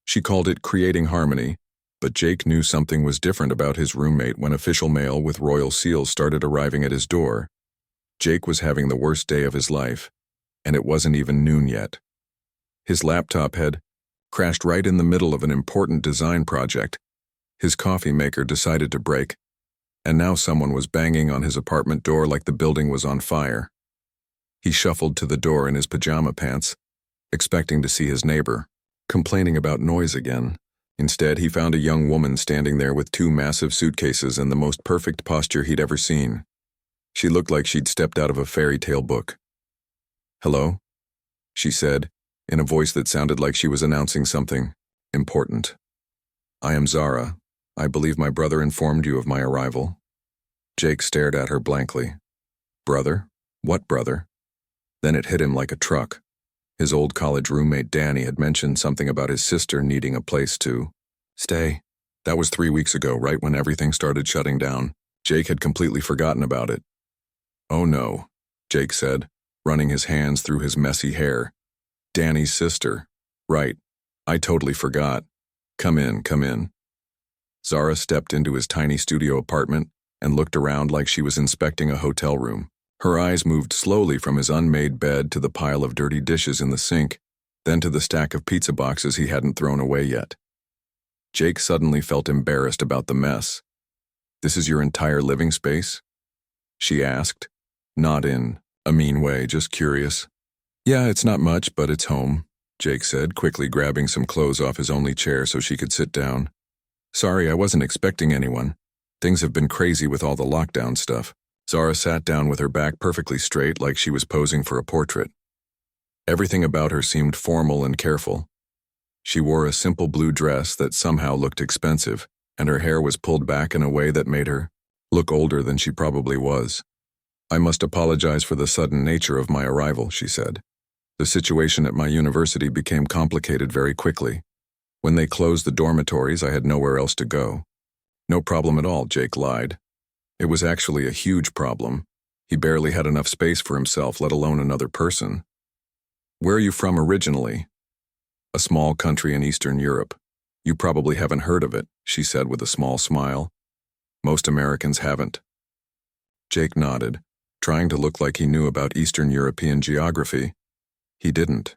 She called it creating harmony, but Jake knew something was different about his roommate when official mail with royal seals started arriving at his door. Jake was having the worst day of his life, and it wasn't even noon yet. His laptop had crashed right in the middle of an important design project. His coffee maker decided to break, and now someone was banging on his apartment door like the building was on fire. He shuffled to the door in his pajama pants, expecting to see his neighbor, complaining about noise again. Instead, he found a young woman standing there with two massive suitcases in the most perfect posture he'd ever seen. She looked like she'd stepped out of a fairy tale book. "Hello?" she said, in a voice that sounded like she was announcing something important. "I am Zara. I believe my brother informed you of my arrival." Jake stared at her blankly. Brother? What brother? Then it hit him like a truck. His old college roommate Danny had mentioned something about his sister needing a place to stay. That was 3 weeks ago, right when everything started shutting down. Jake had completely forgotten about it. "Oh no," Jake said, running his hands through his messy hair. "Danny's sister. Right. I totally forgot. Come in, come in." Zara stepped into his tiny studio apartment and looked around like she was inspecting a hotel room. Her eyes moved slowly from his unmade bed to the pile of dirty dishes in the sink, then to the stack of pizza boxes he hadn't thrown away yet. Jake suddenly felt embarrassed about the mess. "This is your entire living space?" she asked, not in a mean way, just curious. "Yeah, it's not much, but it's home," Jake said, quickly grabbing some clothes off his only chair so she could sit down. "Sorry, I wasn't expecting anyone. Things have been crazy with all the lockdown stuff." Zara sat down with her back perfectly straight like she was posing for a portrait. Everything about her seemed formal and careful. She wore a simple blue dress that somehow looked expensive, and her hair was pulled back in a way that made her look older than she probably was. "I must apologize for the sudden nature of my arrival," she said. "The situation at my university became complicated very quickly. When they closed the dormitories, I had nowhere else to go." "No problem at all," Jake lied. It was actually a huge problem. He barely had enough space for himself, let alone another person. "Where are you from originally?" "A small country in Eastern Europe. You probably haven't heard of it," she said with a small smile. "Most Americans haven't." Jake nodded, trying to look like he knew about Eastern European geography. He didn't.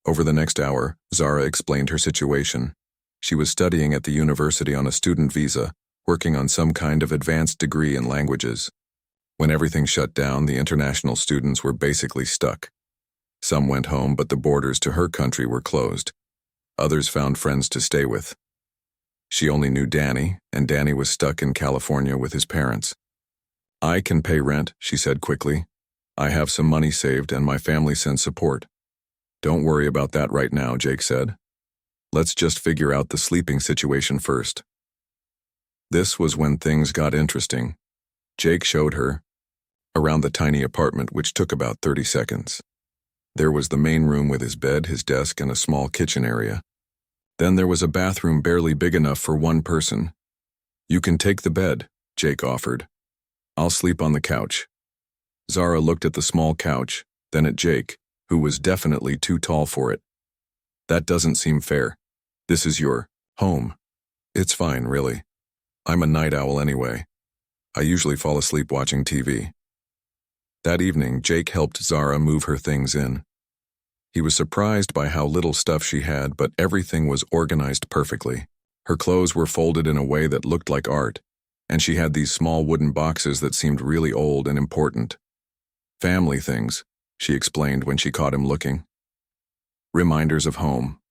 Over the next hour, Zara explained her situation. She was studying at the university on a student visa, working on some kind of advanced degree in languages. When everything shut down, the international students were basically stuck. Some went home, but the borders to her country were closed. Others found friends to stay with. She only knew Danny, and Danny was stuck in California with his parents. "I can pay rent," she said quickly. "I have some money saved and my family sends support." "Don't worry about that right now," Jake said. "Let's just figure out the sleeping situation first." This was when things got interesting. Jake showed her around the tiny apartment, which took about 30 seconds. There was the main room with his bed, his desk, and a small kitchen area. Then there was a bathroom barely big enough for one person. "You can take the bed," Jake offered. "I'll sleep on the couch." Zara looked at the small couch, then at Jake, who was definitely too tall for it. "That doesn't seem fair. This is your home." "It's fine, really. I'm a night owl anyway. I usually fall asleep watching TV." That evening, Jake helped Zara move her things in. He was surprised by how little stuff she had, but everything was organized perfectly. Her clothes were folded in a way that looked like art, and she had these small wooden boxes that seemed really old and important. "Family things," she explained when she caught him looking. "Reminders of home."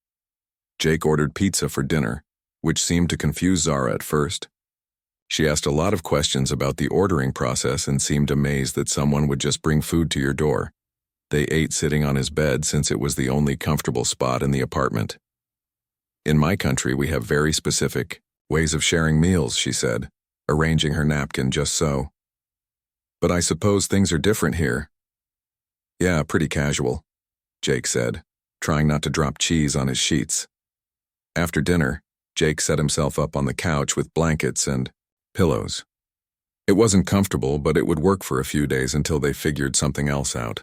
Jake ordered pizza for dinner, which seemed to confuse Zara at first. She asked a lot of questions about the ordering process and seemed amazed that someone would just bring food to your door. They ate sitting on his bed since it was the only comfortable spot in the apartment. "In my country, we have very specific ways of sharing meals," she said, arranging her napkin just so. "But I suppose things are different here." "Yeah, pretty casual," Jake said, trying not to drop cheese on his sheets. After dinner, Jake set himself up on the couch with blankets and pillows. It wasn't comfortable, but it would work for a few days until they figured something else out.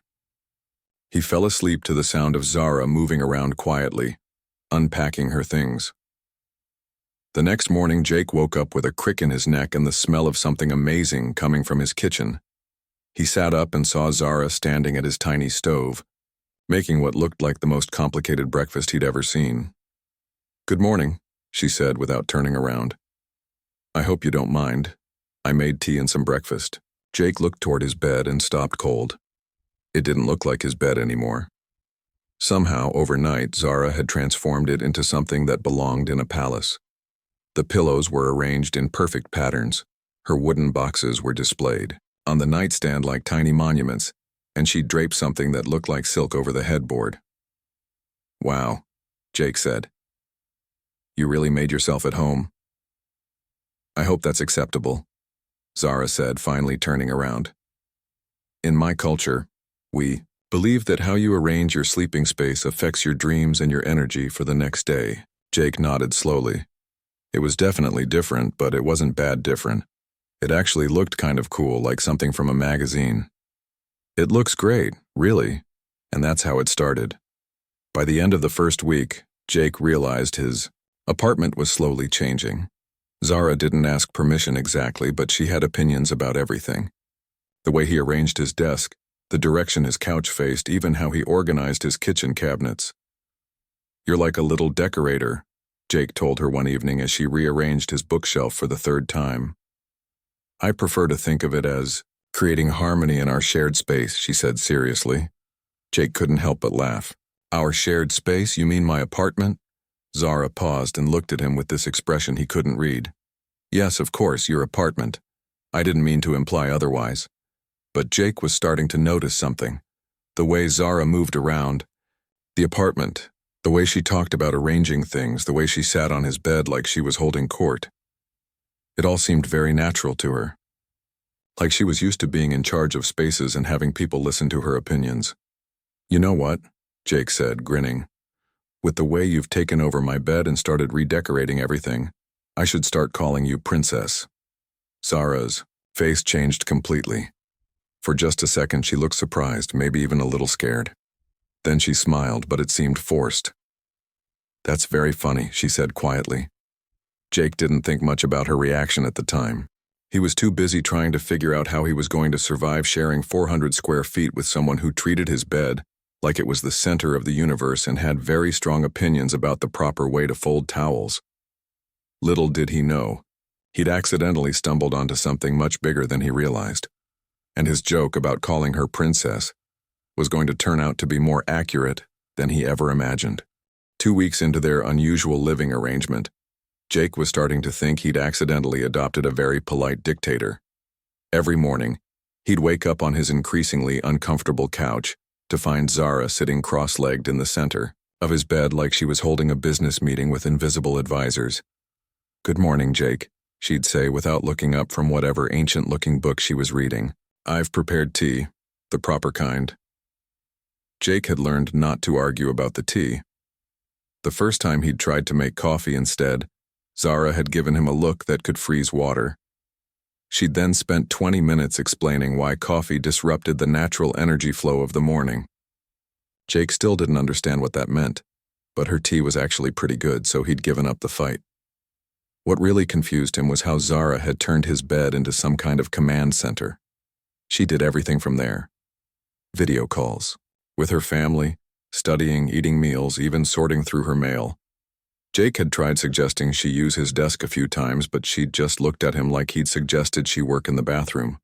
He fell asleep to the sound of Zara moving around quietly. unpacking her things. The next morning, Jake woke up with a crick in his neck and the smell of something amazing coming from his kitchen. He sat up and saw Zara standing at his tiny stove, making what looked like the most complicated breakfast he'd ever seen. "Good morning," she said without turning around. "I hope you don't mind. I made tea and some breakfast." Jake looked toward his bed and stopped cold. It didn't look like his bed anymore. Somehow, overnight, Zara had transformed it into something that belonged in a palace. The pillows were arranged in perfect patterns. Her wooden boxes were displayed on the nightstand like tiny monuments, and she draped something that looked like silk over the headboard. "Wow," Jake said. "You really made yourself at home." "I hope that's acceptable," Zara said, finally turning around. "In my culture, we believe that how you arrange your sleeping space affects your dreams and your energy for the next day." Jake nodded slowly. It was definitely different, but it wasn't bad different. It actually looked kind of cool, like something from a magazine. "It looks great, really," and that's how it started. By the end of the first week, Jake realized his apartment was slowly changing. Zara didn't ask permission exactly, but she had opinions about everything. The way he arranged his desk, the direction his couch faced, even how he organized his kitchen cabinets. "You're like a little decorator," Jake told her one evening as she rearranged his bookshelf for the third time. "I prefer to think of it as creating harmony in our shared space," she said seriously. Jake couldn't help but laugh. "Our shared space? You mean my apartment?" Zara paused and looked at him with this expression he couldn't read. "Yes, of course, your apartment. I didn't mean to imply otherwise." But Jake was starting to notice something. The way Zara moved around, the apartment, the way she talked about arranging things, the way she sat on his bed like she was holding court. It all seemed very natural to her. Like she was used to being in charge of spaces and having people listen to her opinions. "You know what?" Jake said, grinning. "With the way you've taken over my bed and started redecorating everything, I should start calling you Princess." Zara's face changed completely. For just a second she looked surprised, maybe even a little scared. Then she smiled, but it seemed forced. "That's very funny," she said quietly. Jake didn't think much about her reaction at the time. He was too busy trying to figure out how he was going to survive sharing 400 square feet with someone who treated his bed like it was the center of the universe and had very strong opinions about the proper way to fold towels. Little did he know, he'd accidentally stumbled onto something much bigger than he realized. And his joke about calling her princess was going to turn out to be more accurate than he ever imagined. 2 weeks into their unusual living arrangement, Jake was starting to think he'd accidentally adopted a very polite dictator. Every morning, he'd wake up on his increasingly uncomfortable couch to find Zara sitting cross-legged in the center of his bed like she was holding a business meeting with invisible advisors. "Good morning, Jake," she'd say without looking up from whatever ancient-looking book she was reading. "I've prepared tea, the proper kind." Jake had learned not to argue about the tea. The first time he'd tried to make coffee instead, Zara had given him a look that could freeze water. She'd then spent 20 minutes explaining why coffee disrupted the natural energy flow of the morning. Jake still didn't understand what that meant, but her tea was actually pretty good, so he'd given up the fight. What really confused him was how Zara had turned his bed into some kind of command center. She did everything from there. Video calls, with her family, studying, eating meals, even sorting through her mail. Jake had tried suggesting she use his desk a few times, but she'd just looked at him like he'd suggested she work in the bathroom.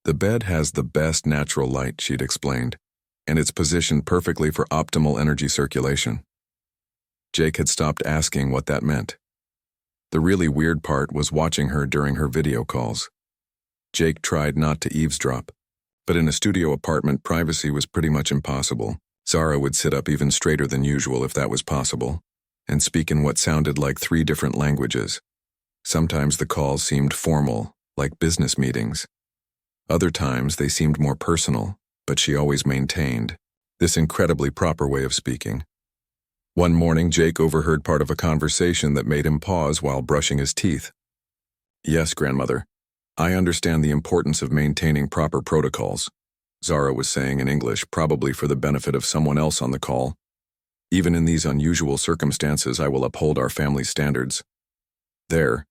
"The bed has the best natural light," she'd explained, "and it's positioned perfectly for optimal energy circulation." Jake had stopped asking what that meant. The really weird part was watching her during her video calls. Jake tried not to eavesdrop, but in a studio apartment, privacy was pretty much impossible. Zara would sit up even straighter than usual if that was possible, and speak in what sounded like 3 different languages. Sometimes the calls seemed formal, like business meetings. Other times they seemed more personal, but she always maintained this incredibly proper way of speaking. One morning, Jake overheard part of a conversation that made him pause while brushing his teeth. "Yes, grandmother, I understand the importance of maintaining proper protocols," Zara was saying in English, probably for the benefit of someone else on the call. Even in these unusual circumstances, I will uphold our family standards. There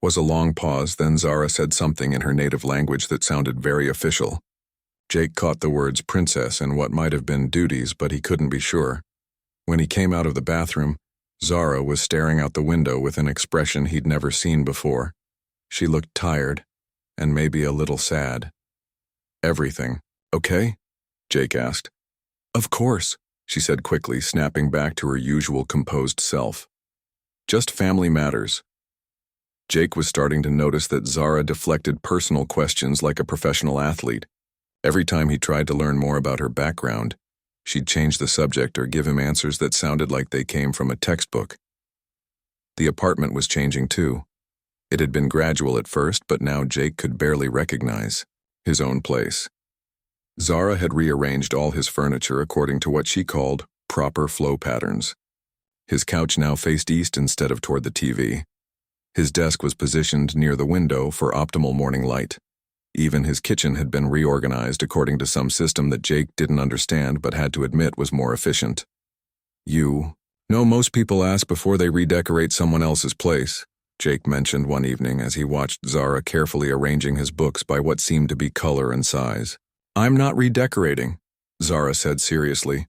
was a long pause, then Zara said something in her native language that sounded very official. Jake caught the words princess and what might have been duties, but he couldn't be sure. When he came out of the bathroom, Zara was staring out the window with an expression he'd never seen before. She looked tired, and maybe a little sad. "Everything okay?" Jake asked. "Of course," she said quickly, snapping back to her usual composed self. "Just family matters." Jake was starting to notice that Zara deflected personal questions like a professional athlete. Every time he tried to learn more about her background, she'd change the subject or give him answers that sounded like they came from a textbook. The apartment was changing too. It had been gradual at first, but now Jake could barely recognize his own place. Zara had rearranged all his furniture according to what she called proper flow patterns. His couch now faced east instead of toward the TV. His desk was positioned near the window for optimal morning light. Even his kitchen had been reorganized according to some system that Jake didn't understand but had to admit was more efficient. "You know, most people ask before they redecorate someone else's place," Jake mentioned one evening as he watched Zara carefully arranging his books by what seemed to be color and size. "I'm not redecorating," Zara said seriously.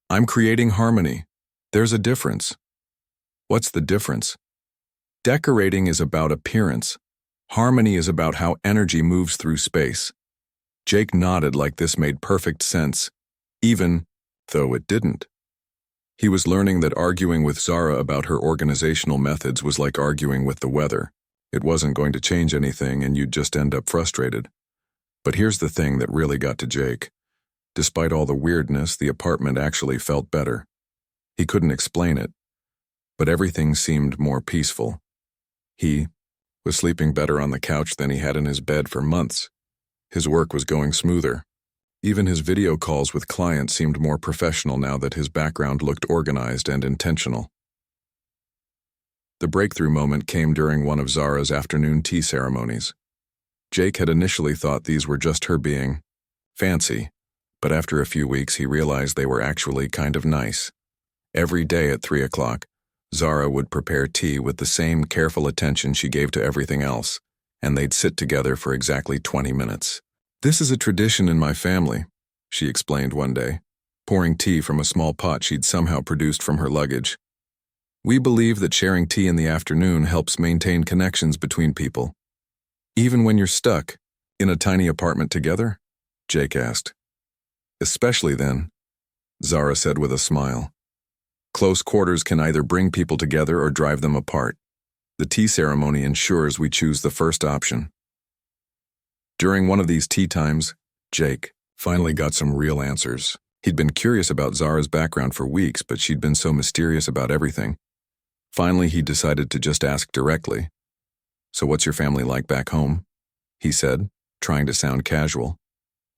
"I'm creating harmony. There's a difference." "What's the difference?" "Decorating is about appearance. Harmony is about how energy moves through space." Jake nodded like this made perfect sense, even though it didn't. He was learning that arguing with Zara about her organizational methods was like arguing with the weather. It wasn't going to change anything and you'd just end up frustrated. But here's the thing that really got to Jake. Despite all the weirdness, the apartment actually felt better. He couldn't explain it, but everything seemed more peaceful. He was sleeping better on the couch than he had in his bed for months. His work was going smoother. Even his video calls with clients seemed more professional now that his background looked organized and intentional. The breakthrough moment came during one of Zara's afternoon tea ceremonies. Jake had initially thought these were just her being fancy, but after a few weeks he realized they were actually kind of nice. Every day at 3 o'clock, Zara would prepare tea with the same careful attention she gave to everything else, and they'd sit together for exactly 20 minutes. "This is a tradition in my family," she explained one day, pouring tea from a small pot she'd somehow produced from her luggage. "We believe that sharing tea in the afternoon helps maintain connections between people." "Even when you're stuck in a tiny apartment together?" Jake asked. "Especially then," Zara said with a smile. "Close quarters can either bring people together or drive them apart. The tea ceremony ensures we choose the first option." During one of these tea times, Jake finally got some real answers. He'd been curious about Zara's background for weeks, but she'd been so mysterious about everything. Finally, he decided to just ask directly. "So what's your family like back home?" he said, trying to sound casual.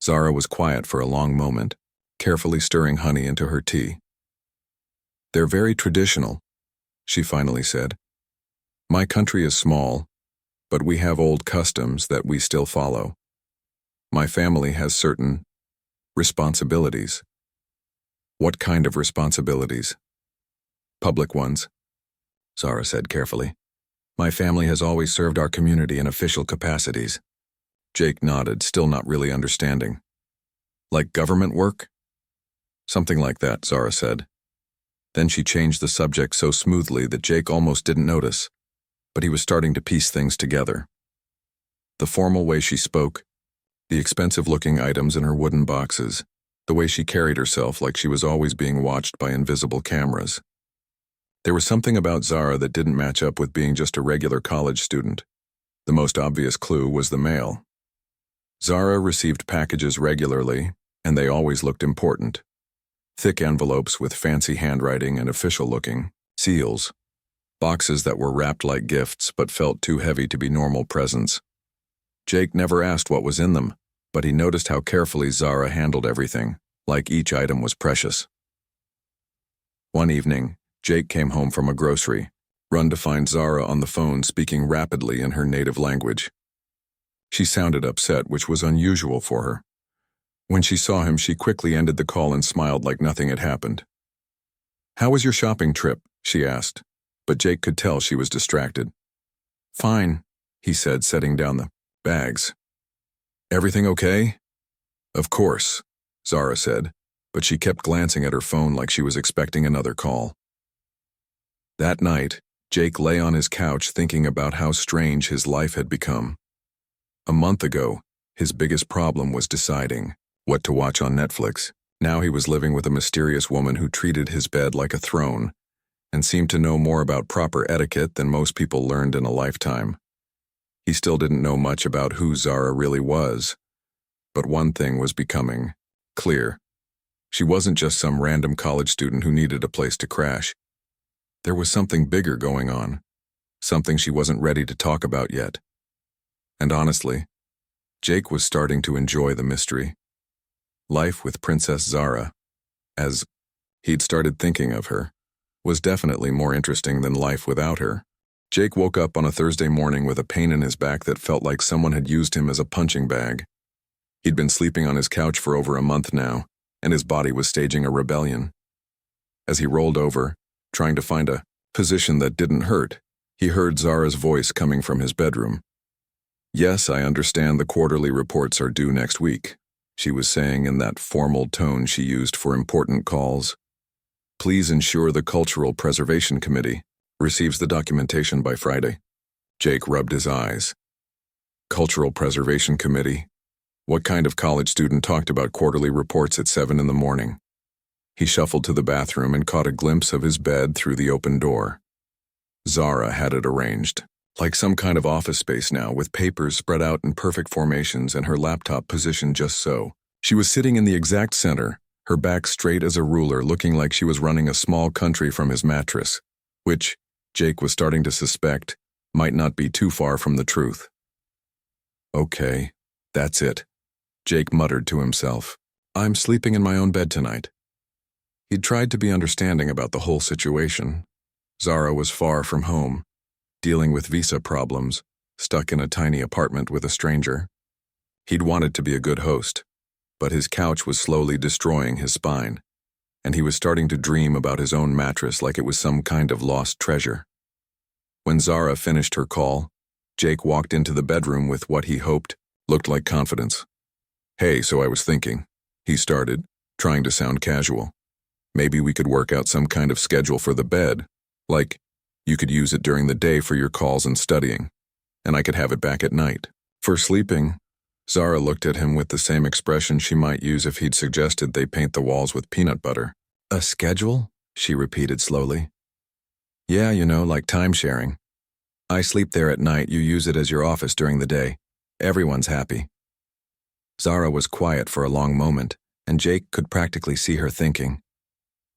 Zara was quiet for a long moment, carefully stirring honey into her tea. "They're very traditional," she finally said. "My country is small, but we have old customs that we still follow. My family has certain responsibilities." "What kind of responsibilities?" "Public ones," Zara said carefully. "My family has always served our community in official capacities." Jake nodded, still not really understanding. "Like government work?" "Something like that," Zara said. Then she changed the subject so smoothly that Jake almost didn't notice, but he was starting to piece things together. The formal way she spoke, the expensive-looking items in her wooden boxes, the way she carried herself like she was always being watched by invisible cameras. There was something about Zara that didn't match up with being just a regular college student. The most obvious clue was the mail. Zara received packages regularly, and they always looked important. Thick envelopes with fancy handwriting and official-looking seals. Boxes that were wrapped like gifts but felt too heavy to be normal presents. Jake never asked what was in them, but he noticed how carefully Zara handled everything, like each item was precious. One evening, Jake came home from a grocery run to find Zara on the phone speaking rapidly in her native language. She sounded upset, which was unusual for her. When she saw him, she quickly ended the call and smiled like nothing had happened. "How was your shopping trip?" she asked, but Jake could tell she was distracted. "Fine," he said, setting down the bags. "Everything okay?" "Of course," Zara said, but she kept glancing at her phone like she was expecting another call. That night, Jake lay on his couch thinking about how strange his life had become. A month ago, his biggest problem was deciding what to watch on Netflix. Now he was living with a mysterious woman who treated his bed like a throne and seemed to know more about proper etiquette than most people learned in a lifetime. He still didn't know much about who Zara really was, but one thing was becoming clear. She wasn't just some random college student who needed a place to crash. There was something bigger going on, something she wasn't ready to talk about yet. And honestly, Jake was starting to enjoy the mystery. Life with Princess Zara, as he'd started thinking of her, was definitely more interesting than life without her. Jake woke up on a Thursday morning with a pain in his back that felt like someone had used him as a punching bag. He'd been sleeping on his couch for over a month now, and his body was staging a rebellion. As he rolled over, trying to find a position that didn't hurt, he heard Zara's voice coming from his bedroom. "Yes, I understand the quarterly reports are due next week," she was saying in that formal tone she used for important calls. "Please ensure the Cultural Preservation Committee receives the documentation by Friday." Jake rubbed his eyes. Cultural Preservation Committee? What kind of college student talked about quarterly reports at 7 in the morning? He shuffled to the bathroom and caught a glimpse of his bed through the open door. Zara had it arranged, like some kind of office space now, with papers spread out in perfect formations and her laptop positioned just so. She was sitting in the exact center, her back straight as a ruler, looking like she was running a small country from his mattress, which, Jake was starting to suspect, might not be too far from the truth. "Okay, that's it," Jake muttered to himself. "I'm sleeping in my own bed tonight." He'd tried to be understanding about the whole situation. Zara was far from home, dealing with visa problems, stuck in a tiny apartment with a stranger. He'd wanted to be a good host, but his couch was slowly destroying his spine, and he was starting to dream about his own mattress like it was some kind of lost treasure. When Zara finished her call, Jake walked into the bedroom with what he hoped looked like confidence. "Hey, so I was thinking," he started, trying to sound casual. "Maybe we could work out some kind of schedule for the bed, like you could use it during the day for your calls and studying, and I could have it back at night. For sleeping." Zara looked at him with the same expression she might use if he'd suggested they paint the walls with peanut butter. "A schedule?" she repeated slowly. "Yeah, like time sharing. I sleep there at night, you use it as your office during the day. Everyone's happy." Zara was quiet for a long moment, and Jake could practically see her thinking.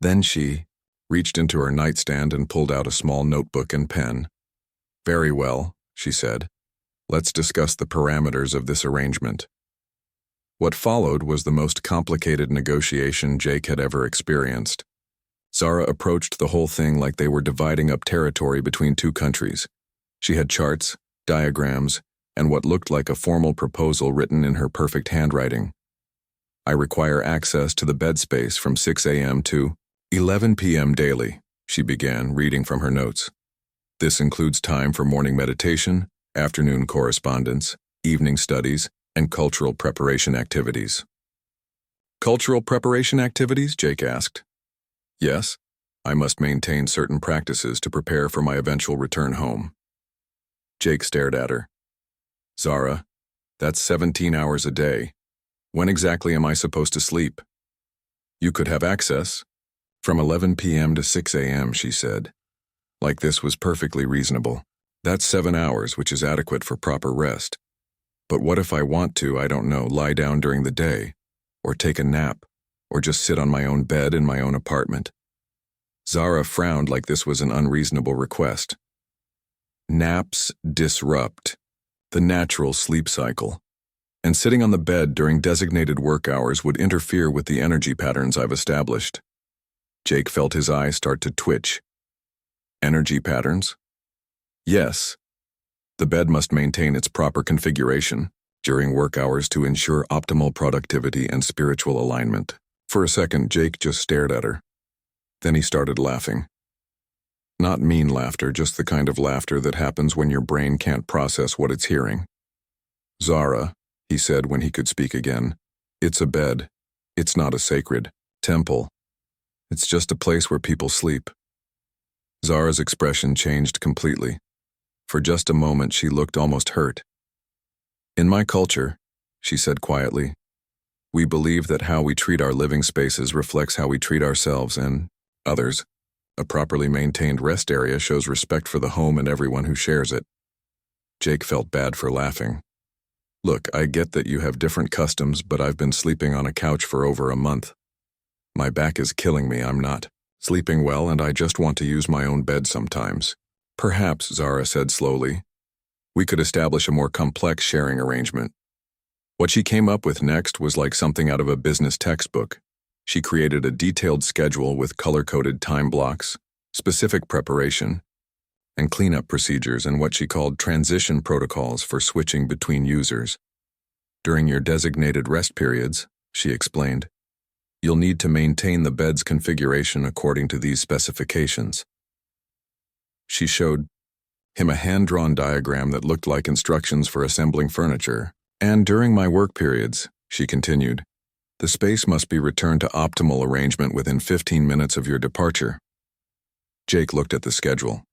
Then she reached into her nightstand and pulled out a small notebook and pen. "Very well," she said. "Let's discuss the parameters of this arrangement." What followed was the most complicated negotiation Jake had ever experienced. Zara approached the whole thing like they were dividing up territory between two countries. She had charts, diagrams, and what looked like a formal proposal written in her perfect handwriting. "I require access to the bed space from 6 a.m. to 11 p.m. daily," she began, reading from her notes. "This includes time for morning meditation, afternoon correspondence, evening studies, and cultural preparation activities." "Cultural preparation activities?" Jake asked. "Yes, I must maintain certain practices to prepare for my eventual return home." Jake stared at her. "Zara, that's 17 hours a day. When exactly am I supposed to sleep?" "You could have access from 11 p.m. to 6 a.m., she said. Like this was perfectly reasonable. "That's 7 hours, which is adequate for proper rest. But what if I want to, I don't know, lie down during the day, or take a nap, or just sit on my own bed in my own apartment?" Zara frowned like this was an unreasonable request. "Naps disrupt the natural sleep cycle, and sitting on the bed during designated work hours would interfere with the energy patterns I've established." Jake felt his eyes start to twitch. "Energy patterns?" "Yes. The bed must maintain its proper configuration during work hours to ensure optimal productivity and spiritual alignment." For a second, Jake just stared at her. Then he started laughing. Not mean laughter, just the kind of laughter that happens when your brain can't process what it's hearing. "Zara," he said when he could speak again, "it's a bed. It's not a sacred temple. It's just a place where people sleep." Zara's expression changed completely. For just a moment she looked almost hurt. "In my culture," she said quietly, "we believe that how we treat our living spaces reflects how we treat ourselves and others. A properly maintained rest area shows respect for the home and everyone who shares it." Jake felt bad for laughing. "Look, I get that you have different customs, but I've been sleeping on a couch for over a month. My back is killing me. I'm not sleeping well, and I just want to use my own bed sometimes." "Perhaps," Zara said slowly, "we could establish a more complex sharing arrangement." What she came up with next was like something out of a business textbook. She created a detailed schedule with color-coded time blocks, specific preparation, and cleanup procedures and what she called transition protocols for switching between users. "During your designated rest periods," she explained, "you'll need to maintain the bed's configuration according to these specifications." She showed him a hand-drawn diagram that looked like instructions for assembling furniture. "And during my work periods," she continued, "the space must be returned to optimal arrangement within 15 minutes of your departure." Jake looked at the schedule.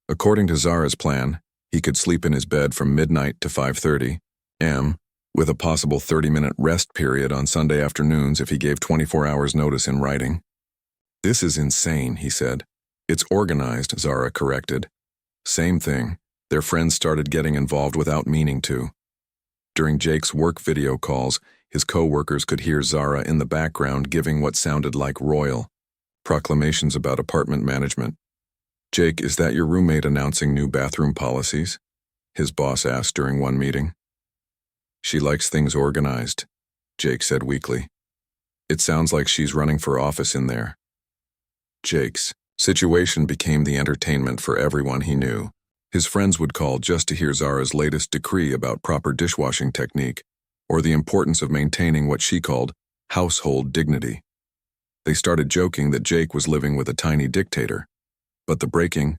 According to Zara's plan, he could sleep in his bed from midnight to 5:30 a.m., with a possible 30-minute rest period on Sunday afternoons if he gave 24 hours notice in writing. "This is insane," he said. "It's organized," Zara corrected. Same thing. Their friends started getting involved without meaning to. During Jake's work video calls, his co-workers could hear Zara in the background giving what sounded like royal proclamations about apartment management. "Jake, is that your roommate announcing new bathroom policies?" his boss asked during one meeting. "She likes things organized," Jake said weakly. "It sounds like she's running for office in there." Jake's situation became the entertainment for everyone he knew. His friends would call just to hear Zara's latest decree about proper dishwashing technique, or the importance of maintaining what she called household dignity. They started joking that Jake was living with a tiny dictator. But the breaking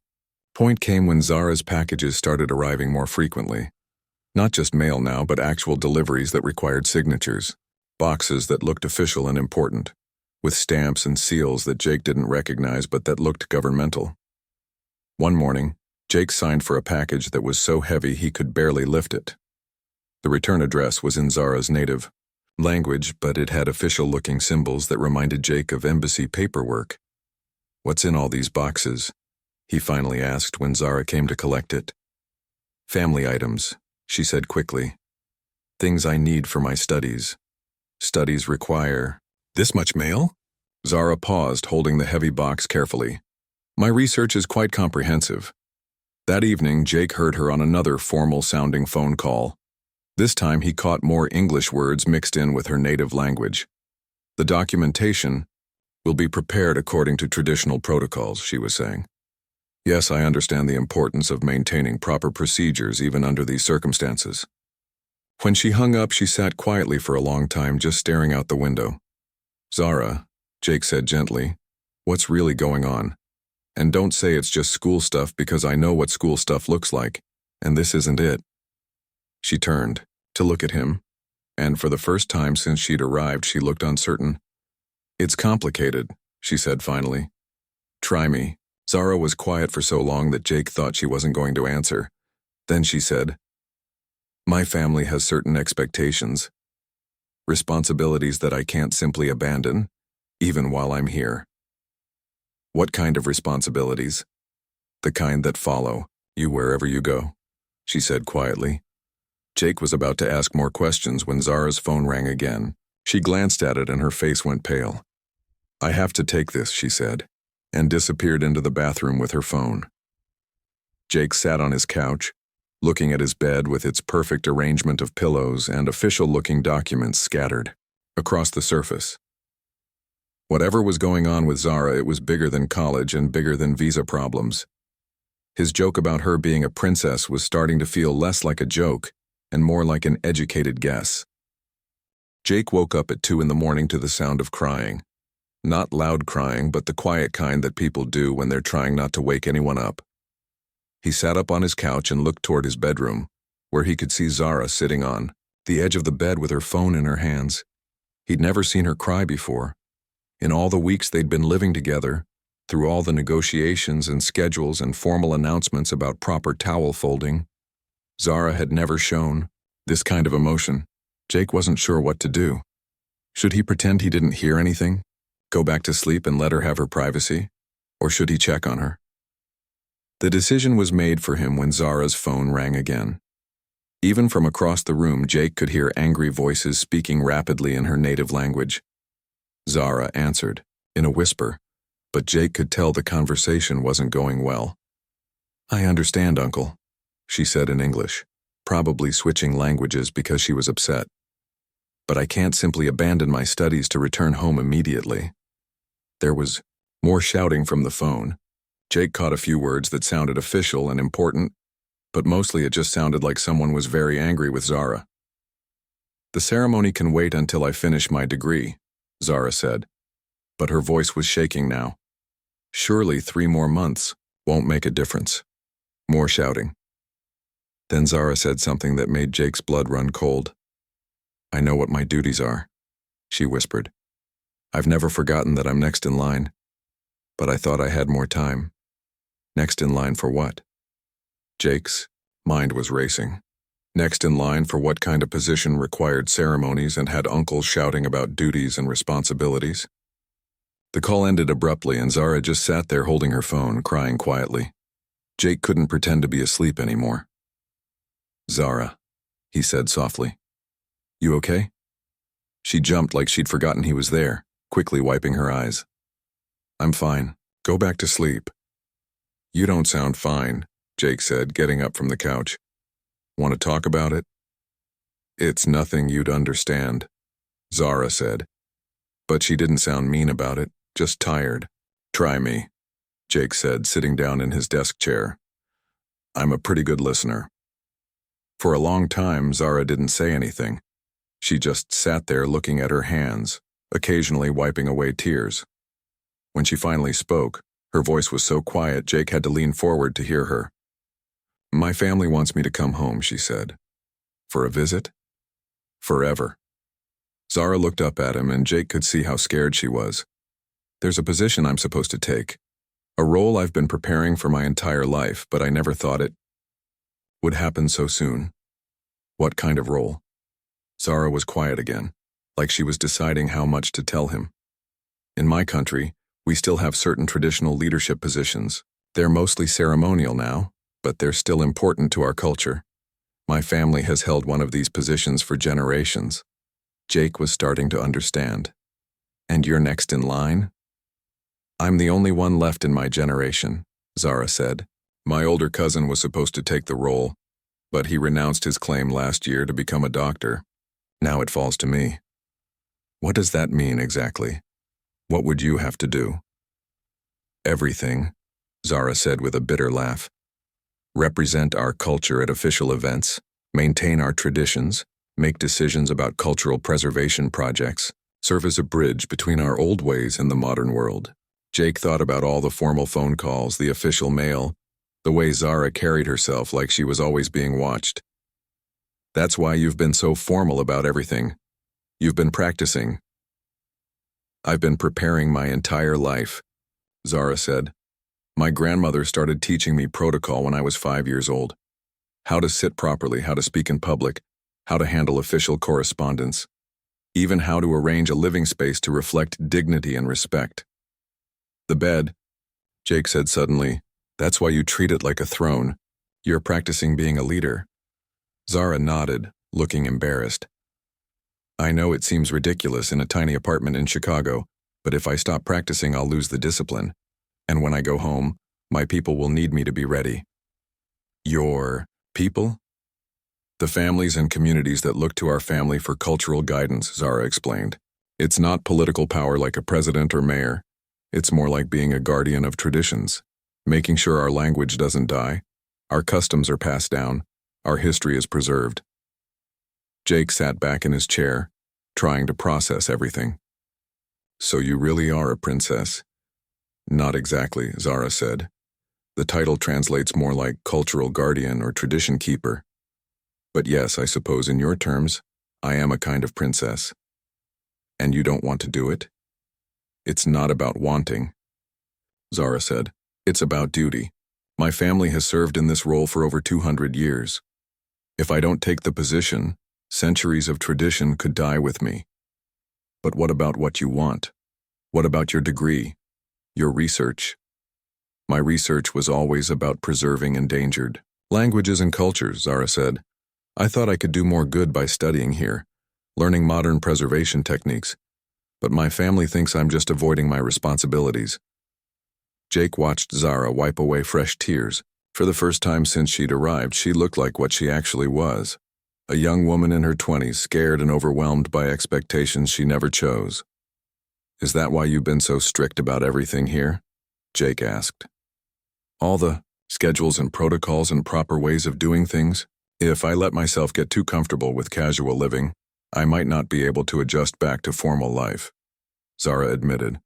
point came when Zara's packages started arriving more frequently. Not just mail now, but actual deliveries that required signatures. Boxes that looked official and important, with stamps and seals that Jake didn't recognize but that looked governmental. One morning, Jake signed for a package that was so heavy he could barely lift it. The return address was in Zara's native language, but it had official-looking symbols that reminded Jake of embassy paperwork. "What's in all these boxes?" he finally asked when Zara came to collect it. "Family items," she said quickly. "Things I need for my studies. Studies require..." "This much mail?" Zara paused, holding the heavy box carefully. "My research is quite comprehensive." That evening, Jake heard her on another formal-sounding phone call. This time he caught more English words mixed in with her native language. "The documentation will be prepared according to traditional protocols," she was saying. "Yes, I understand the importance of maintaining proper procedures even under these circumstances." When she hung up, she sat quietly for a long time, just staring out the window. "Zara," Jake said gently, "what's really going on? And don't say it's just school stuff, because I know what school stuff looks like, and this isn't it." She turned to look at him, and for the first time since she'd arrived, she looked uncertain. "It's complicated," she said finally. "Try me." Zara was quiet for so long that Jake thought she wasn't going to answer. Then she said, "My family has certain expectations, responsibilities that I can't simply abandon, even while I'm here." "What kind of responsibilities?" "The kind that follow you wherever you go," she said quietly. Jake was about to ask more questions when Zara's phone rang again. She glanced at it and her face went pale. "I have to take this," she said, and disappeared into the bathroom with her phone. Jake sat on his couch, looking at his bed with its perfect arrangement of pillows and official-looking documents scattered across the surface. Whatever was going on with Zara, it was bigger than college and bigger than visa problems. His joke about her being a princess was starting to feel less like a joke and more like an educated guess. Jake woke up at 2 in the morning to the sound of crying. Not loud crying, but the quiet kind that people do when they're trying not to wake anyone up. He sat up on his couch and looked toward his bedroom, where he could see Zara sitting on the edge of the bed with her phone in her hands. He'd never seen her cry before. In all the weeks they'd been living together, through all the negotiations and schedules and formal announcements about proper towel folding, Zara had never shown this kind of emotion. Jake wasn't sure what to do. Should he pretend he didn't hear anything, go back to sleep and let her have her privacy, or should he check on her? The decision was made for him when Zara's phone rang again. Even from across the room, Jake could hear angry voices speaking rapidly in her native language. Zara answered, in a whisper, but Jake could tell the conversation wasn't going well. "I understand, Uncle," she said in English, probably switching languages because she was upset. "But I can't simply abandon my studies to return home immediately." There was more shouting from the phone. Jake caught a few words that sounded official and important, but mostly it just sounded like someone was very angry with Zara. "The ceremony can wait until I finish my degree," Zara said, but her voice was shaking now. "Surely 3 more months won't make a difference." More shouting. Then Zara said something that made Jake's blood run cold. "I know what my duties are," she whispered. "I've never forgotten that I'm next in line, but I thought I had more time." Next in line for what? Jake's mind was racing. Next in line for what kind of position required ceremonies and had uncles shouting about duties and responsibilities? The call ended abruptly and Zara just sat there holding her phone, crying quietly. Jake couldn't pretend to be asleep anymore. "Zara," he said softly. "You okay?" She jumped like she'd forgotten he was there, quickly wiping her eyes. "I'm fine. Go back to sleep." "You don't sound fine," Jake said, getting up from the couch. "Want to talk about it?" "It's nothing you'd understand," Zara said. But she didn't sound mean about it, just tired. "Try me," Jake said, sitting down in his desk chair. "I'm a pretty good listener." For a long time, Zara didn't say anything. She just sat there looking at her hands, occasionally wiping away tears. When she finally spoke, her voice was so quiet Jake had to lean forward to hear her. "My family wants me to come home," she said. "For a visit?" "Forever." Zara looked up at him and Jake could see how scared she was. "There's a position I'm supposed to take. A role I've been preparing for my entire life, but I never thought it would happen so soon." "What kind of role?" Zara was quiet again, like she was deciding how much to tell him. "In my country, we still have certain traditional leadership positions. They're mostly ceremonial now, but they're still important to our culture. My family has held one of these positions for generations." Jake was starting to understand. "And you're next in line?" "I'm the only one left in my generation," Zara said. "My older cousin was supposed to take the role, but he renounced his claim last year to become a doctor. Now it falls to me." "What does that mean exactly? What would you have to do?" "Everything," Zara said with a bitter laugh. "Represent our culture at official events, maintain our traditions, make decisions about cultural preservation projects, serve as a bridge between our old ways and the modern world." Jake thought about all the formal phone calls, the official mail, the way Zara carried herself like she was always being watched. "That's why you've been so formal about everything. You've been practicing." "I've been preparing my entire life," Zara said. "My grandmother started teaching me protocol when I was 5 years old. How to sit properly, how to speak in public, how to handle official correspondence, even how to arrange a living space to reflect dignity and respect." "The bed," Jake said suddenly. "That's why you treat it like a throne. You're practicing being a leader." Zara nodded, looking embarrassed. "I know it seems ridiculous in a tiny apartment in Chicago, but if I stop practicing, I'll lose the discipline. And when I go home, my people will need me to be ready." "Your people?" "The families and communities that look to our family for cultural guidance," Zara explained. "It's not political power like a president or mayor. It's more like being a guardian of traditions, making sure our language doesn't die, our customs are passed down, our history is preserved." Jake sat back in his chair, trying to process everything. So you really are a princess? Not exactly, Zara said. The title translates more like cultural guardian or tradition keeper. But yes, I suppose in your terms, I am a kind of princess. And you don't want to do it? It's not about wanting, Zara said. It's about duty. My family has served in this role for over 200 years. If I don't take the position, centuries of tradition could die with me. But what about what you want? What about your degree? Your research? My research was always about preserving endangered languages and cultures, Zara said. I thought I could do more good by studying here, learning modern preservation techniques. But my family thinks I'm just avoiding my responsibilities. Jake watched Zara wipe away fresh tears. For the first time since she'd arrived, she looked like what she actually was. A young woman in her 20s, scared and overwhelmed by expectations she never chose. Is that why you've been so strict about everything here? Jake asked. All the schedules and protocols and proper ways of doing things? If I let myself get too comfortable with casual living, I might not be able to adjust back to formal life, Zara admitted.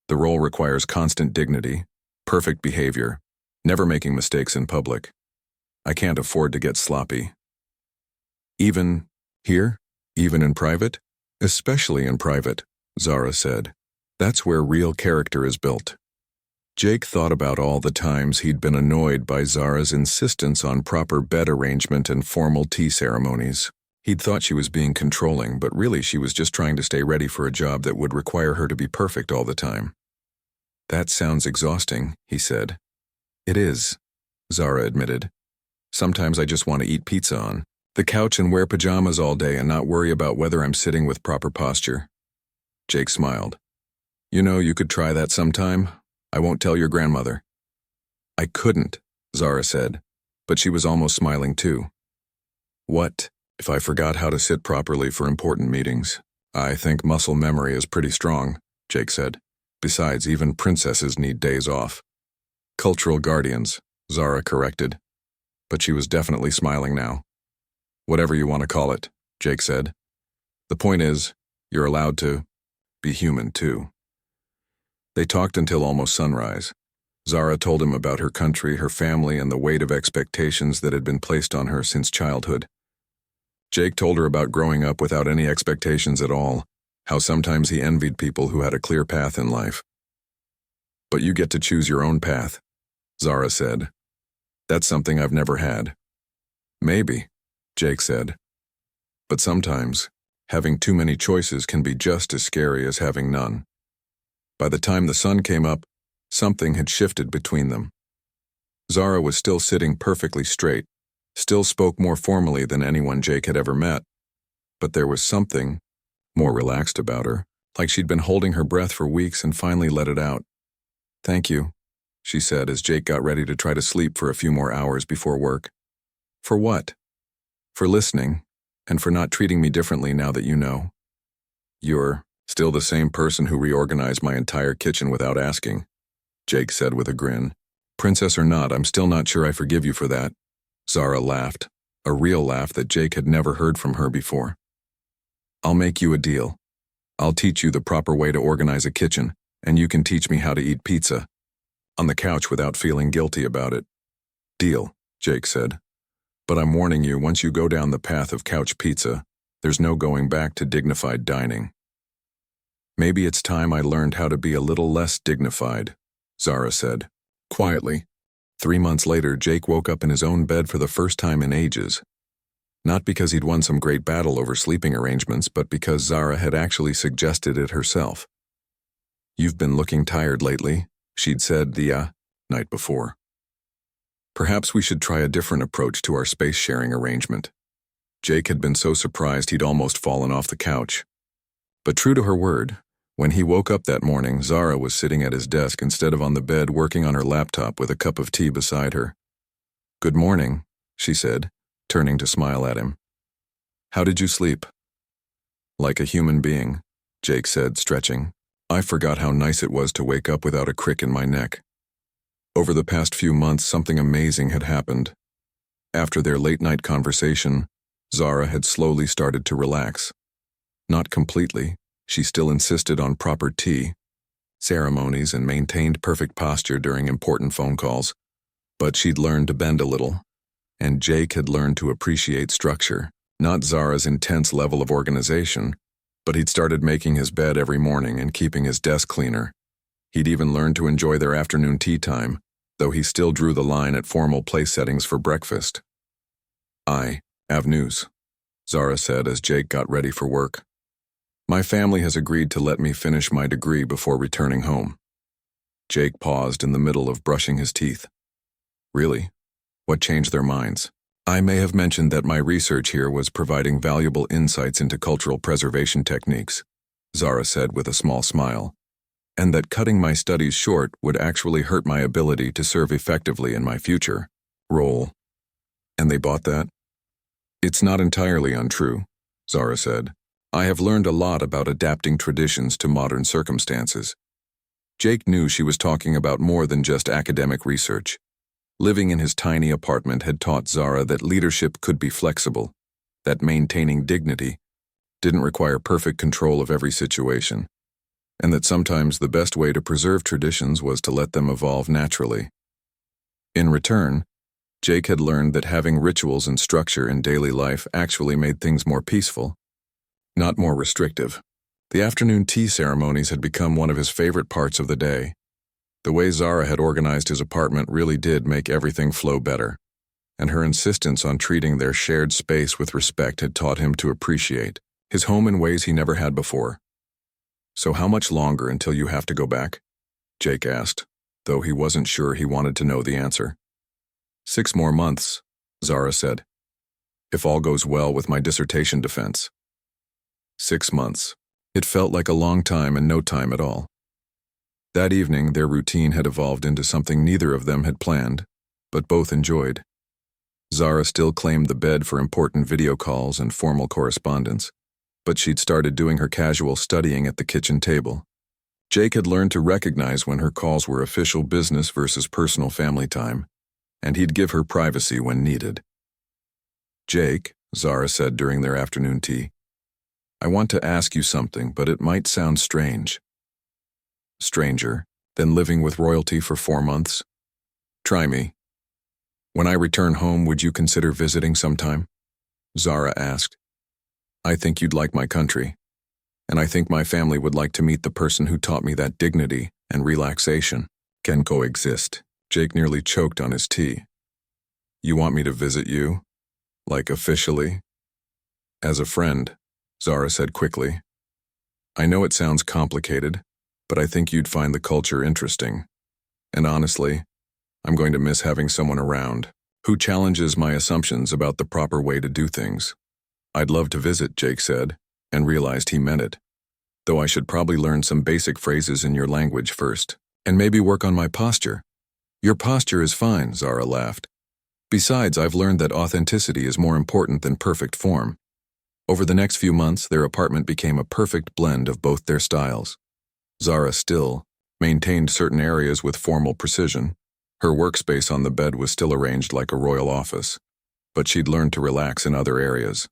The role requires constant dignity, perfect behavior, never making mistakes in public. I can't afford to get sloppy. Even here? Even in private? Especially in private, Zara said. That's where real character is built. Jake thought about all the times he'd been annoyed by Zara's insistence on proper bed arrangement and formal tea ceremonies. He'd thought she was being controlling, but really she was just trying to stay ready for a job that would require her to be perfect all the time. That sounds exhausting, he said. It is, Zara admitted. Sometimes I just want to eat pizza on the couch and wear pajamas all day and not worry about whether I'm sitting with proper posture. Jake smiled. You know, you could try that sometime. I won't tell your grandmother. I couldn't, Zara said, but she was almost smiling too. What if I forgot how to sit properly for important meetings? I think muscle memory is pretty strong, Jake said. Besides, even princesses need days off. Cultural guardians, Zara corrected. But she was definitely smiling now. Whatever you want to call it, Jake said. The point is, you're allowed to be human too. They talked until almost sunrise. Zara told him about her country, her family, and the weight of expectations that had been placed on her since childhood. Jake told her about growing up without any expectations at all, how sometimes he envied people who had a clear path in life. But you get to choose your own path, Zara said. That's something I've never had. Maybe, Jake said. But sometimes, having too many choices can be just as scary as having none. By the time the sun came up, something had shifted between them. Zara was still sitting perfectly straight, still spoke more formally than anyone Jake had ever met, but there was something more relaxed about her, like she'd been holding her breath for weeks and finally let it out. Thank you, she said as Jake got ready to try to sleep for a few more hours before work. For what? For listening, and for not treating me differently now that you know. You're still the same person who reorganized my entire kitchen without asking, Jake said with a grin. Princess or not, I'm still not sure I forgive you for that. Zara laughed, a real laugh that Jake had never heard from her before. I'll make you a deal. I'll teach you the proper way to organize a kitchen, and you can teach me how to eat pizza on the couch without feeling guilty about it. Deal, Jake said. But I'm warning you, once you go down the path of couch pizza, there's no going back to dignified dining. Maybe it's time I learned how to be a little less dignified, Zara said, quietly. 3 months later, Jake woke up in his own bed for the first time in ages. Not because he'd won some great battle over sleeping arrangements, but because Zara had actually suggested it herself. You've been looking tired lately, she'd said the night before. Perhaps we should try a different approach to our space-sharing arrangement. Jake had been so surprised he'd almost fallen off the couch. But true to her word, when he woke up that morning, Zara was sitting at his desk instead of on the bed working on her laptop with a cup of tea beside her. Good morning, she said, turning to smile at him. How did you sleep? Like a human being, Jake said, stretching. I forgot how nice it was to wake up without a crick in my neck. Over the past few months, something amazing had happened. After their late-night conversation, Zara had slowly started to relax. Not completely. She still insisted on proper tea ceremonies and maintained perfect posture during important phone calls, but she'd learned to bend a little, and Jake had learned to appreciate structure. Not Zara's intense level of organization, but he'd started making his bed every morning and keeping his desk cleaner. He'd even learned to enjoy their afternoon tea time, though he still drew the line at formal place settings for breakfast. "I have news," Zara said as Jake got ready for work. "My family has agreed to let me finish my degree before returning home." Jake paused in the middle of brushing his teeth. "Really? What changed their minds?" "I may have mentioned that my research here was providing valuable insights into cultural preservation techniques," Zara said with a small smile, "and that cutting my studies short would actually hurt my ability to serve effectively in my future role." "And they bought that?" "It's not entirely untrue," Zara said. "I have learned a lot about adapting traditions to modern circumstances." Jake knew she was talking about more than just academic research. Living in his tiny apartment had taught Zara that leadership could be flexible, that maintaining dignity didn't require perfect control of every situation, and that sometimes the best way to preserve traditions was to let them evolve naturally. In return, Jake had learned that having rituals and structure in daily life actually made things more peaceful, not more restrictive. The afternoon tea ceremonies had become one of his favorite parts of the day. The way Zara had organized his apartment really did make everything flow better, and her insistence on treating their shared space with respect had taught him to appreciate his home in ways he never had before. "So how much longer until you have to go back?" Jake asked, though he wasn't sure he wanted to know the answer. 6 more months, Zara said, "if all goes well with my dissertation defense." 6 months. It felt like a long time and no time at all. That evening, their routine had evolved into something neither of them had planned, but both enjoyed. Zara still claimed the bed for important video calls and formal correspondence, but she'd started doing her casual studying at the kitchen table. Jake had learned to recognize when her calls were official business versus personal family time, and he'd give her privacy when needed. "Jake," Zara said during their afternoon tea, "I want to ask you something, but it might sound strange." "Stranger than living with royalty for 4 months? Try me. When I return home, would you consider visiting sometime?" Zara asked. "I think you'd like my country, and I think my family would like to meet the person who taught me that dignity and relaxation can coexist." Jake nearly choked on his tea. "You want me to visit you? Like officially?" "As a friend," Zara said quickly. "I know it sounds complicated, but I think you'd find the culture interesting. And honestly, I'm going to miss having someone around who challenges my assumptions about the proper way to do things." "I'd love to visit," Jake said, and realized he meant it. "Though I should probably learn some basic phrases in your language first, and maybe work on my posture." "Your posture is fine," Zara laughed. "Besides, I've learned that authenticity is more important than perfect form." Over the next few months, their apartment became a perfect blend of both their styles. Zara still maintained certain areas with formal precision. Her workspace on the bed was still arranged like a royal office, but she'd learned to relax in other areas.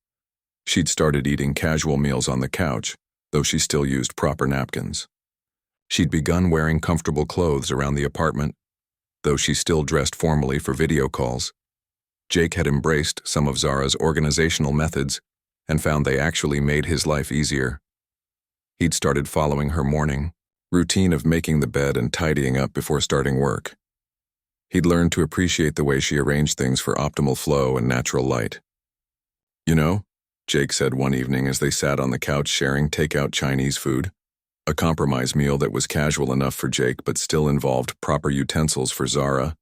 She'd started eating casual meals on the couch, though she still used proper napkins. She'd begun wearing comfortable clothes around the apartment, though she still dressed formally for video calls. Jake had embraced some of Zara's organizational methods and found they actually made his life easier. He'd started following her morning routine of making the bed and tidying up before starting work. He'd learned to appreciate the way she arranged things for optimal flow and natural light. "You know," Jake said one evening as they sat on the couch sharing takeout Chinese food, a compromise meal that was casual enough for Jake but still involved proper utensils for Zara,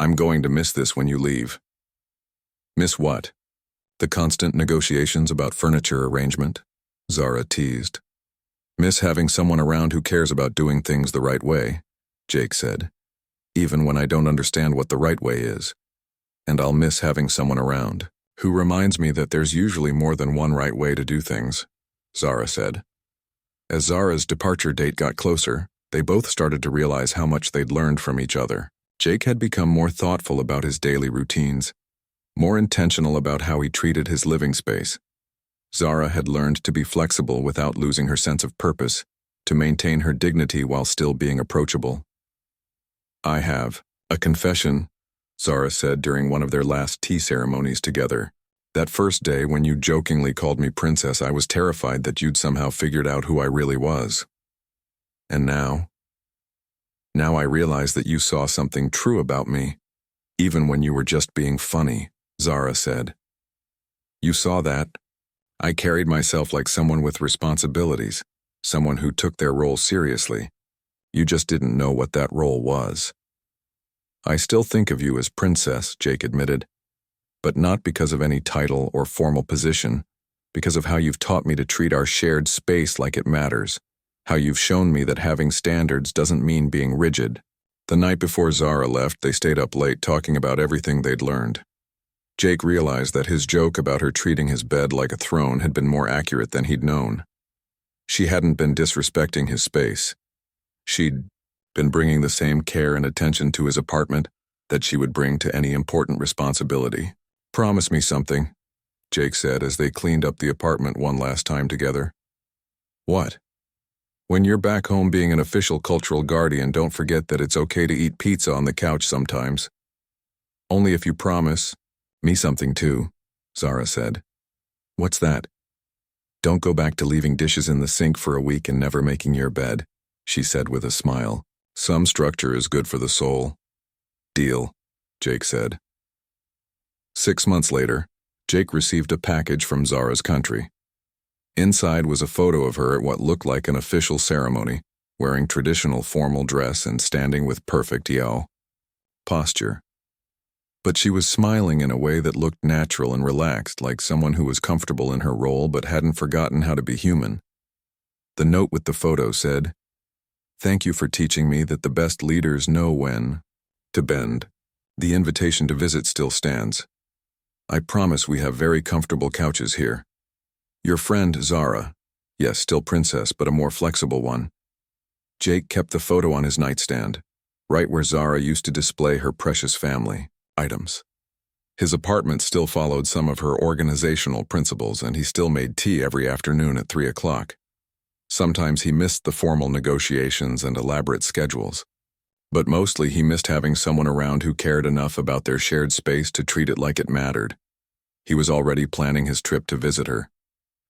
"I'm going to miss this when you leave." "Miss what?" "The constant negotiations about furniture arrangement," Zara teased. "Miss having someone around who cares about doing things the right way," Jake said, "even when I don't understand what the right way is. And I'll miss having someone around who reminds me that there's usually more than one right way to do things," Zara said. As Zara's departure date got closer, they both started to realize how much they'd learned from each other. Jake had become more thoughtful about his daily routines, more intentional about how he treated his living space. Zara had learned to be flexible without losing her sense of purpose, to maintain her dignity while still being approachable. "I have a confession," Zara said during one of their last tea ceremonies together. "That first day when you jokingly called me princess, I was terrified that you'd somehow figured out who I really was. And now I realize that you saw something true about me, even when you were just being funny," Zara said. "You saw that I carried myself like someone with responsibilities, someone who took their role seriously. You just didn't know what that role was." "I still think of you as princess," Jake admitted, "but not because of any title or formal position, because of how you've taught me to treat our shared space like it matters, how you've shown me that having standards doesn't mean being rigid." The night before Zara left, they stayed up late talking about everything they'd learned. Jake realized that his joke about her treating his bed like a throne had been more accurate than he'd known. She hadn't been disrespecting his space. She'd been bringing the same care and attention to his apartment that she would bring to any important responsibility. "Promise me something," Jake said as they cleaned up the apartment one last time together. "What?" "When you're back home being an official cultural guardian, don't forget that it's okay to eat pizza on the couch sometimes." "Only if you promise me something too," Zara said. "What's that?" "Don't go back to leaving dishes in the sink for a week and never making your bed," she said with a smile. "Some structure is good for the soul." "Deal," Jake said. 6 months later, Jake received a package from Zara's country. Inside was a photo of her at what looked like an official ceremony, wearing traditional formal dress and standing with perfect posture. But she was smiling in a way that looked natural and relaxed, like someone who was comfortable in her role but hadn't forgotten how to be human. The note with the photo said, "Thank you for teaching me that the best leaders know when to bend. The invitation to visit still stands. I promise we have very comfortable couches here. Your friend, Zara. Yes, still princess, but a more flexible one." Jake kept the photo on his nightstand, right where Zara used to display her precious family items. His apartment still followed some of her organizational principles, and he still made tea every afternoon at 3 o'clock. Sometimes he missed the formal negotiations and elaborate schedules, but mostly he missed having someone around who cared enough about their shared space to treat it like it mattered. He was already planning his trip to visit her.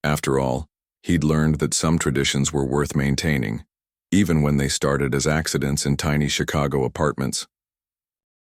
After all, he'd learned that some traditions were worth maintaining, even when they started as accidents in tiny Chicago apartments.